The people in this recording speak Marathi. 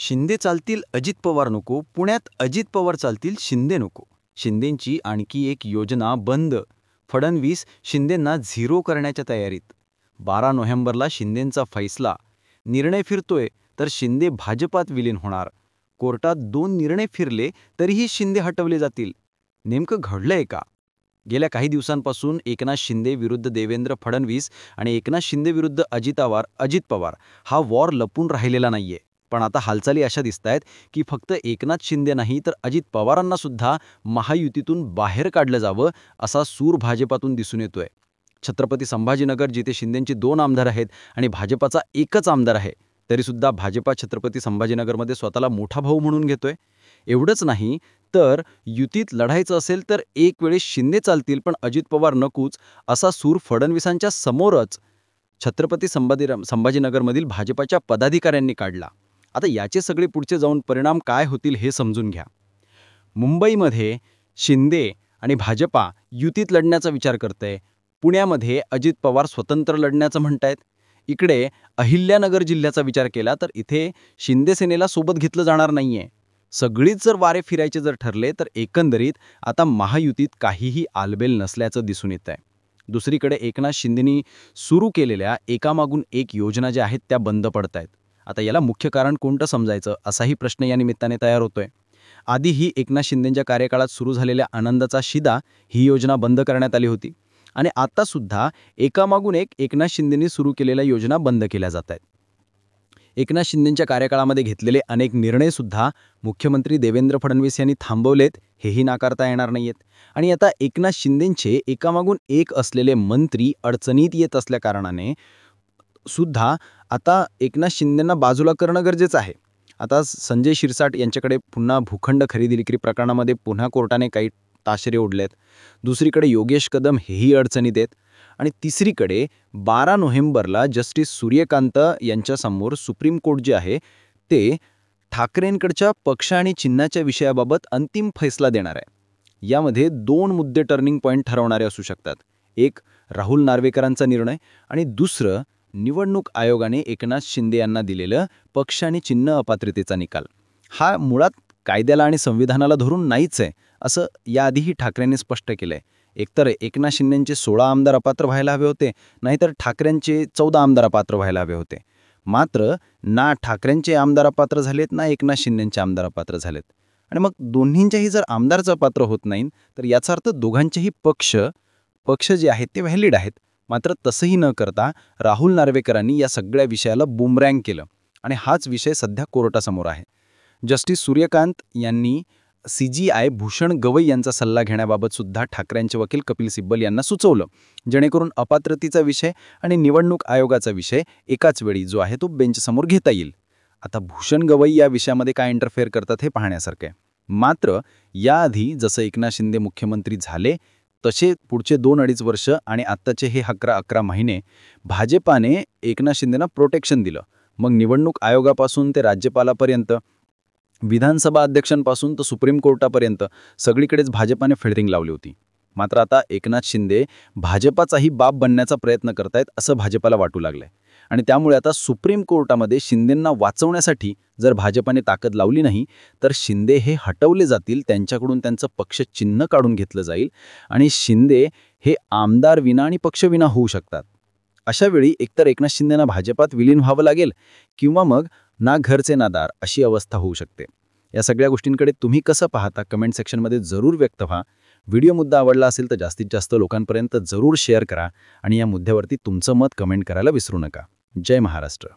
शिंदे चालतील अजित पवार नको, पुण्यात अजित पवार चालतील शिंदे नको. शिंदेंची आणखी एक योजना बंद. फडणवीस शिंदेंना झिरो करण्याच्या तयारीत. 12 नोव्हेंबरला शिंदेंचा फैसला. निर्णय फिरतोय तर शिंदे भाजपात विलीन होणार. कोर्टात 2 निर्णय फिरले तरीही शिंदे हटवले जातील. नेमकं घडलंय का? गेल्या काही दिवसांपासून एकनाथ शिंदे विरुद्ध देवेंद्र फडणवीस आणि एकनाथ शिंदे विरुद्ध अजित पवार हा वॉर लपून राहिलेला नाहीये. पण आता हालचाली अशा दिसतायत की फक्त एकनाथ शिंदे नाही तर अजित पवारांना सुद्धा महायुतीतून बाहेर काढलं जावं असा सूर भाजपातून दिसून येतोय. छत्रपती संभाजीनगर जिथे शिंदेंची 2 आमदार आहेत आणि भाजपाचा एकच आमदार आहे, तरीसुद्धा भाजपा छत्रपती संभाजीनगरमध्ये स्वतःला मोठा भाऊ म्हणून घेतोय. एवढंच नाही तर युतीत लढायचं असेल तर एक वेळेस शिंदे चालतील पण अजित पवार नकोच असा सूर फडणवीसांच्या समोरच छत्रपती संभाजीनगरमधील भाजपाच्या पदाधिकाऱ्यांनी काढला. आता याचे सगळे पुढचे जाऊन परिणाम काय होतील हे समजून घ्या. मुंबईमध्ये शिंदे आणि भाजपा युतीत लढण्याचा विचार करतंय. पुण्यामध्ये अजित पवार स्वतंत्र लढण्याचं म्हणतायत. इकडे अहिल्यानगर जिल्ह्याचा विचार केला तर इथे शिंदे सेनेला सोबत घेतलं जाणार नाहीये. सगळीच जर वारे फिरायचे जर ठरले तर एकंदरीत आता महायुतीत काहीही आलबेल नसल्याचं दिसून येत आहे. दुसरीकडे एकनाथ शिंदेंनी सुरू केलेल्या एकामागून एक योजना ज्या आहेत त्या बंद पडतायत. आता याला मुख्य कारण कोणतं समजायचं असाही प्रश्न या निमित्ताने तयार होतोय. आधीही एकनाथ शिंदेंच्या कार्यकाळात सुरू झालेल्या आनंदाचा शिदा ही योजना बंद करण्यात आली होती आणि आता सुद्धा एकामागून एक एकनाथ शिंदेंनी सुरू केलेल्या योजना बंद केल्या जात आहेत. एकनाथ शिंदेंच्या कार्यकाळामध्ये घेतलेले अनेक निर्णय सुद्धा मुख्यमंत्री देवेंद्र फडणवीस यांनी थांबवलेत, हेही नाकारता येणार नाहीयेत. आणि आता एकनाथ शिंदेंचे एकामागून एक असलेले मंत्री अडचणीत येत असल्या कारणाने सुद्धा आता एकनाथ शिंदेंना बाजूला करणं गरजेचं आहे. आता संजय शिरसाट यांच्याकडे पुन्हा भूखंड खरेदी विक्री प्रकरणामध्ये पुन्हा कोर्टाने काही ताशेरे ओढलेत. दुसरीकडे योगेश कदम हेही अडचणीत आहेत. आणि तिसरीकडे 12 नोव्हेंबरला जस्टिस सूर्यकांत यांच्यासमोर सुप्रीम कोर्ट जे आहे ते ठाकरेंकडच्या पक्ष आणि चिन्हाच्या विषयाबाबत अंतिम फैसला देणार आहे. यामध्ये 2 मुद्दे टर्निंग पॉईंट ठरवणारे असू शकतात. एक राहुल नार्वेकरांचा निर्णय आणि दुसरं निवडणूक आयोगाने एकनाथ शिंदे यांना दिलेलं पक्ष आणि चिन्ह अपात्रतेचा निकाल. हा मुळात कायद्याला आणि संविधानाला धरून नाहीच आहे असं याआधीही ठाकरेंनी स्पष्ट केलंय. एकतर एकनाथ शिंदेंचे 16 आमदार अपात्र व्हायला हवे होते, नाहीतर ठाकरेंचे 14 आमदार अपात्र व्हायला हवे होते. मात्र ना ठाकरेंचे आमदार अपात्र झालेत ना एकनाथ शिंदेंचे आमदार अपात्र झालेत. आणि मग दोन्हींच्याही जर आमदारच अपात्र होत नाहीत तर याचा अर्थ दोघांचेही पक्ष जे आहेत ते व्हॅलिड आहेत. मात्र तसंही न करता राहुल नार्वेकरांनी या सगळ्या विषयाला बुमरँग केलं आणि हाच विषय सध्या कोर्टासमोर आहे. जस्टिस सूर्यकांत यांनी CGI भूषण गवई यांचा सल्ला घेण्याबाबत सुद्धा ठाकरेंचे वकील कपिल सिब्बल यांना सुचवलं, जेणेकरून अपात्रतेचा विषय आणि निवडणूक आयोगाचा विषय एकाच वेळी जो आहे तो बेंचसमोर घेता येईल. आता भूषण गवई या विषयामध्ये काय इंटरफेअर करतात हे पाहण्यासारखं आहे. मात्र याआधी जसं एकनाथ शिंदे मुख्यमंत्री झाले तसे पुढचे 2-2.5 वर्ष आणि आत्ताचे हे 11 महिने भाजपाने एकनाथ शिंदेंना प्रोटेक्शन दिलं. मग निवडणूक आयोगापासून ते राज्यपालापर्यंत, विधानसभा अध्यक्षांपासून तर सुप्रीम कोर्टापर्यंत सगळीकडेच भाजपाने फिल्डिंग लावली होती. मात्र आता एकनाथ शिंदे भाजपाचाही बाप बनण्याचा प्रयत्न करतायत असं भाजपाला वाटू लागलंय. आणि त्यामुळे आता सुप्रीम कोर्टामध्ये शिंदेंना वाचवण्यासाठी जर भाजपाने ताकद लावली नाही तर शिंदे हे हटवले जातील, त्यांच्याकडून त्यांचं पक्ष चिन्ह काढून घेतलं जाईल आणि शिंदे हे आमदार विना आणि पक्षविना होऊ शकतात. अशा वेळी एकतर एकनाथ शिंदेंना भाजपात विलीन व्हावं लागेल किंवा मग ना घरचे ना दार अशी अवस्था होऊ शकते. या सगळ्या गोष्टींकडे तुम्ही कसं पाहता कमेंट सेक्शनमध्ये जरूर व्यक्त व्हा. व्हिडिओ मुद्दा आवडला असेल तर जास्तीत जास्त लोकांपर्यंत जरूर शेअर करा आणि या मुद्द्यावरती तुमचं मत कमेंट करायला विसरू नका. जय महाराष्ट्र.